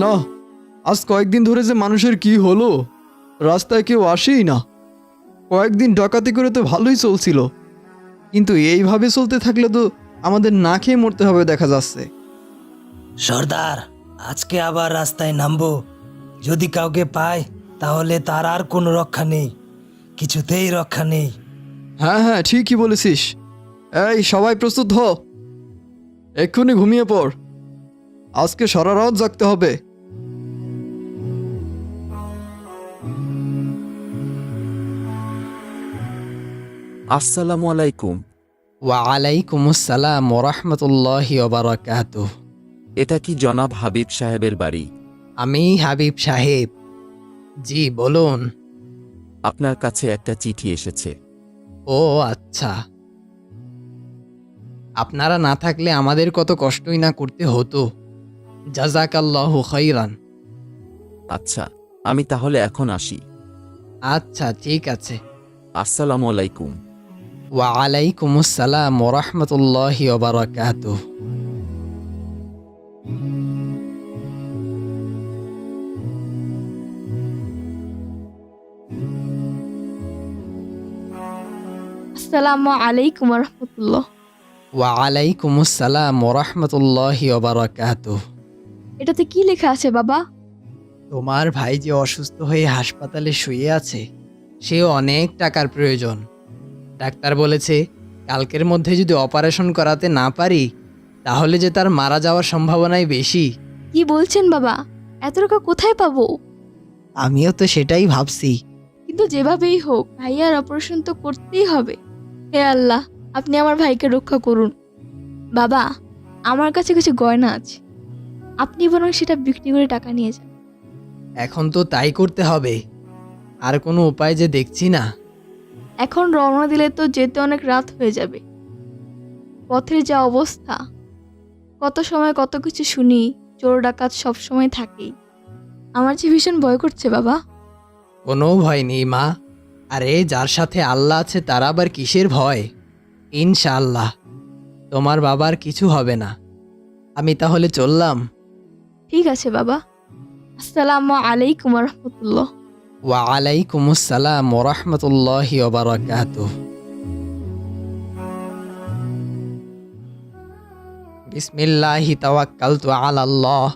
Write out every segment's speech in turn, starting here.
না, আজ কয়েকদিন ধরে যে মানুষের কি হলো, রাস্তায় কেউ আসেই না। কয়েকদিন ডাকাতি করে তো ভালোই চলছিল, কিন্তু এইভাবে চলতে থাকলে তো আমাদের না খেয়ে মরতে হবে দেখা যাচ্ছে। সর্দার, আজকে আবার রাস্তায় নামবো। যদি কাউকে পাই তাহলে তার আর কোনো রক্ষা নেই, কিছুতেই রক্ষা নেই। হ্যাঁ হ্যাঁ, ঠিকই বলেছিস। এই সবাই প্রস্তুত হ, এক্ষুনি ঘুমিয়ে পড়, আজকে সারা রাত জাগতে হবে। আসসালামু আলাইকুম। ওয়ালাইকুম আসসালাম ওরহমতুল্লাহি ওবারাকাতুহ। এটা কি জনাব হাবিব সাহেবের বাড়ি? আমি হাবিব সাহেব। জি বলুন। আপনার কাছে একটা চিঠি এসেছে। ও আচ্ছা, আপনারা না থাকলে আমাদের কত কষ্টই না করতে হতো। জাযাকাল্লাহু খাইরান। আচ্ছা, আমি তাহলে এখন আসি। আচ্ছা ঠিক আছে। আসসালামু আলাইকুম। ওয়ালাইকুম আসসালাম ওরহমতুল্লাহি ওবারাকাতুহ। আসসালামু আলাইকুম রহমতুল্লাহ। ওয়ালাইকুম আসসালাম ওরহমতুল্লাহি ওবারাকাতুহ। এটাতে কি লেখা আছে বাবা? তোমার ভাই যে অসুস্থ হয়ে হাসপাতালে শুয়ে আছে, সে অনেক টাকার প্রয়োজন। ডাক্তার বলেছে কালকের মধ্যে যদি অপারেশন করাতে না পারি তাহলে যে তার মারা যাওয়ার সম্ভাবনাই বেশি। কি বলছেন বাবা? এত টাকা কোথায় পাবো? আমিও তো সেটাই ভাবছি। কিন্তু যেভাবেই হোক ভাইয়ার অপারেশন তো করতেই হবে। হে আল্লাহ, আপনি আমার ভাইকে রক্ষা করুন। বাবা, আমার কাছে কিছু গয়না আছে, আপনি বরং সেটা বিক্রি করে টাকা নিয়ে যান। এখন তো তাই করতে হবে, আর কোনো উপায় যে দেখছি না। এখন রওনা দিলে তো যেতে অনেক রাত হয়ে যাবে। পথের যা অবস্থা, কত সময় কত কিছু শুনি, চোর ডাকাত সব সময় থাকেই। আমার যে ভীষণ ভয় করছে বাবা। কোনো ভয় নেই মা। আরে যার সাথে আল্লাহ আছে তার আবার কিসের ভয়? ইনশাআল্লাহ তোমার বাবার কিছু হবে না। আমি তাহলে চললাম। ঠিক আছে বাবা। আসসালামু আলাইকুম রহমতুল্লাহ। ওয়ালাইকুম আসসালাম ওরহমতুল্লাহি ওবারাকাতুহ। বিসমিল্লাহি তাওয়াক্কালতু আলাল্লাহ,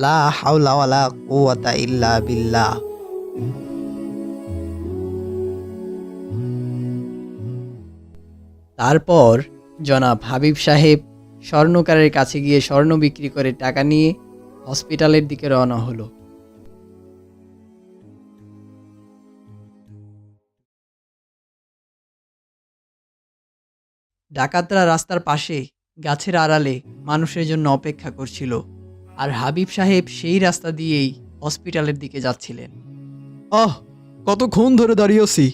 লা হাওলা ওয়ালা কুওয়াতা ইল্লা বিল্লাহ। তারপর জনাব হাবিব সাহেব স্বর্ণকারের কাছে গিয়ে স্বর্ণ বিক্রি করে টাকা নিয়ে হসপিটালের দিকে রওনা হলো। ডাকাতরা রাস্তার পাশে গাছের আড়ালে মানুষের জন্য অপেক্ষা করছিল, আর হাবিব সাহেব সেই রাস্তা দিয়েই হসপিটালের দিকে যাচ্ছিলেন। আহ, কতক্ষণ ধরে দাঁড়িয়ে আছি,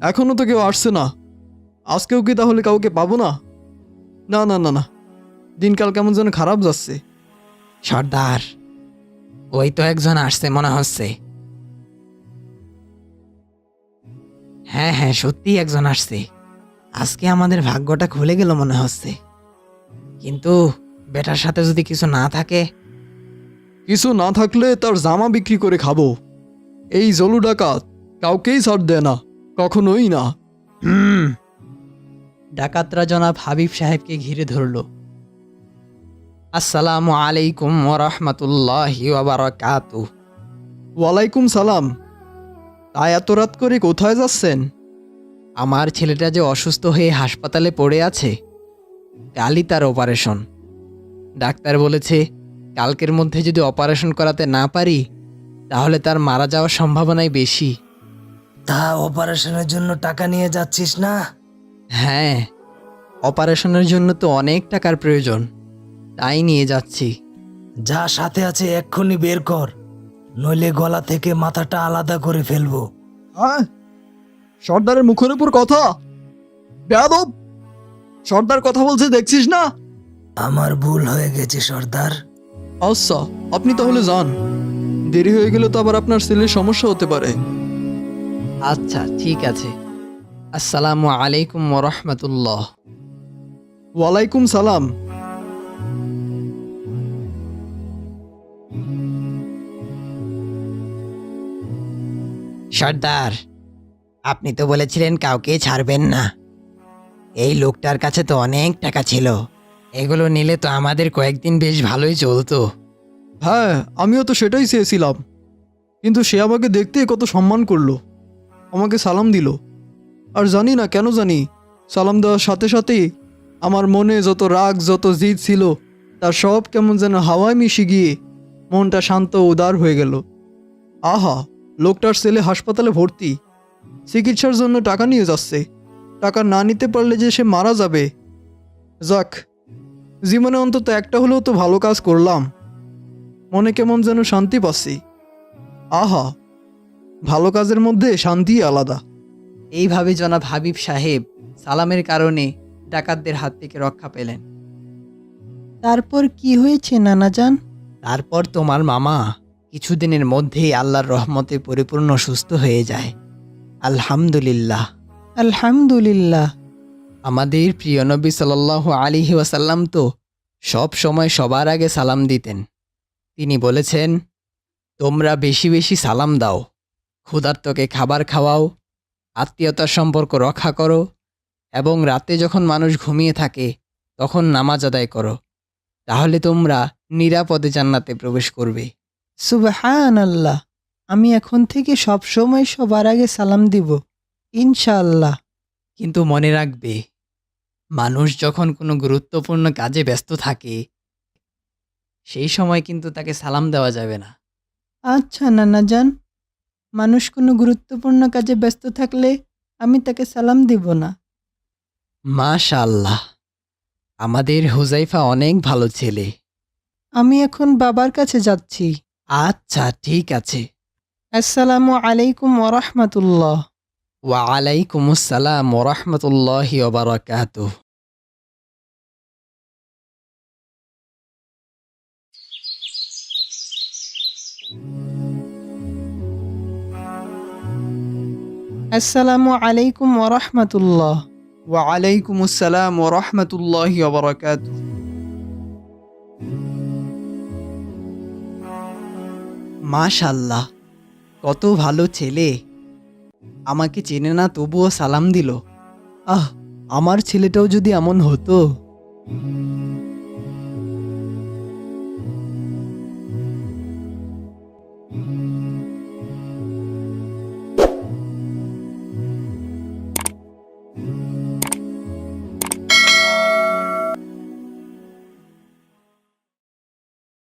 এখনো তো কেউ আসছে না। আজকেও কি তাহলে কাউকে পাবো না? না না না না, দিনকাল কেমন যেন খারাপ যাচ্ছে। সর্দার, ওই তো একজন আসছে মনে হচ্ছে। হ্যাঁ হ্যাঁ, সত্যি একজন আসছে। আজকে আমাদের ভাগ্যটা খুলে গেল মনে হচ্ছে। কিন্তু বেটার সাথে যদি কিছু না থাকে? কিছু না থাকলে তার জামা বিক্রি করে খাবো। এই জলু ডাকাত কাউকেই ছাড় দেয় না, কখনোই না। ডাকাতরা জনাব হাবিব সাহেবকে ঘিরে ধরল। আসসালামু আলাইকুম ওরহমতুল্লাহি ওয়াবারাকাতুহ। ওয়ালাইকুম সালাম। তাই এত রাত করে কোথায় যাচ্ছেন? আমার ছেলেটা যে অসুস্থ হয়ে হাসপাতালে পড়ে আছে, কালই তার অপারেশন। ডাক্তার বলেছে কালকের মধ্যে যদি অপারেশন করাতে না পারি তাহলে তার মারা যাওয়ার সম্ভাবনাই বেশি। তা অপারেশনের জন্য টাকা নিয়ে যাচ্ছিস না? হ্যাঁ, অপারেশনের জন্য তো অনেক টাকার প্রয়োজন, তাই নিয়ে যাচ্ছি। যা সাথে আছে এক্ষুনি বের কর, নইলে গলা থেকে মাথাটা আলাদা করে ফেলবো। হ্যাঁ, সর্দারের মুখের উপর কথা। বেয়াদব, সর্দার কথা বলছে দেখছিস না? আমার ভুল হয়ে গেছে সর্দার। আচ্ছা, আপনি তাহলে যান, দেরি হয়ে গেলে তো আবার আপনার ছেলের সমস্যা হতে পারে। আচ্ছা ঠিক আছে। আসসালামু আলাইকুম ওরহমতুল্লাহ। ওয়ালাইকুম সালাম। সর্দার, আপনি তো বলেছিলেন কাউকে ছাড়বেন না। এই লোকটার কাছে তো অনেক টাকা ছিল, এগুলো নিলে তো আমাদের কয়েকদিন বেশ ভালোই চলতো। হ্যাঁ, আমিও তো সেটাই চেয়েছিলাম, কিন্তু সে আমাকে দেখতে কত সম্মান করলো, আমাকে সালাম দিল। আর জানি না কেন জানি, সালাম দেওয়ার সাথে সাথেই আমার মনে যত রাগ যত জিদ ছিল তার সব কেমন যেন হাওয়ায় মিশে গিয়ে মনটা শান্ত উদার হয়ে গেল। আহা, লোকটার ছেলে হাসপাতালে ভর্তি, চিকিৎসার জন্য টাকা নিয়ে যাচ্ছে। টাকা না নিতে পারলে যে সে মারা যাবে। যাক, জীবনে অন্তত একটা হলেও তো ভালো কাজ করলাম, মনে কেমন যেন শান্তি পাচ্ছি। আহা, ভালো কাজের মধ্যে শান্তি আলাদা। এইভাবে জনাব হাবিব সাহেব সালামের কারণে ডাকাতদের হাত থেকে রক্ষা পেলেন। তারপর কি হয়েছে নানাজান? তারপর তোমার মামা কিছুদিনের মধ্যেই আল্লাহর রহমতে পরিপূর্ণ সুস্থ হয়ে যায়। আলহামদুলিল্লাহ, আলহামদুলিল্লাহ। আমাদের প্রিয় নবী সাল্লাল্লাহু আলাইহি ওয়াসাল্লাম তো সব সময় সবার আগে সালাম দিতেন। তিনি বলেছেন, তোমরা বেশি বেশি সালাম দাও, ক্ষুধার্তকে খাবার খাওয়াও, আত্মীয়তার সম্পর্ক রক্ষা করো এবং রাতে যখন মানুষ ঘুমিয়ে থাকে তখন নামাজ আদায় করো, তাহলে তোমরা নিরাপদে জান্নাতে প্রবেশ করবে। সুবহানাল্লাহ, আমি এখন থেকে সব সময় সবার আগে সালাম দিব, ইনশাআল্লাহ। কিন্তু মনে রাখবে, মানুষ যখন কোনো গুরুত্বপূর্ণ কাজে ব্যস্ত থাকে সেই সময় কিন্তু তাকে সালাম দেওয়া যাবে না। আচ্ছা নানাজান, মানুষ কোনো গুরুত্বপূর্ণ কাজে ব্যস্ত থাকলে আমি তাকে সালাম দিব না। মাশাআল্লাহ, আমাদের হুজাইফা অনেক ভালো ছেলে। আমি এখন বাবার কাছে যাচ্ছি। আচ্ছা, ঠিক আছে। আসসালামু আলাইকুম ওয়া রাহমাতুল্লাহ। ওয়া আলাইকুম আসসালাম ওয়া রাহমাতুল্লাহি ওয়া বারাকাতুহু। আসসালামু আলাইকুম ওয়া রাহমাতুল্লাহ। ওয়া আলাইকুম আসসালাম ওয়া রাহমাতুল্লাহি ওয়া বারাকাতুহু। মাশাআল্লাহ, কত ভালো ছেলে, আমাকে চেনে না তবুও সালাম দিল। আহ, আমার ছেলেটাও যদি এমন হতো।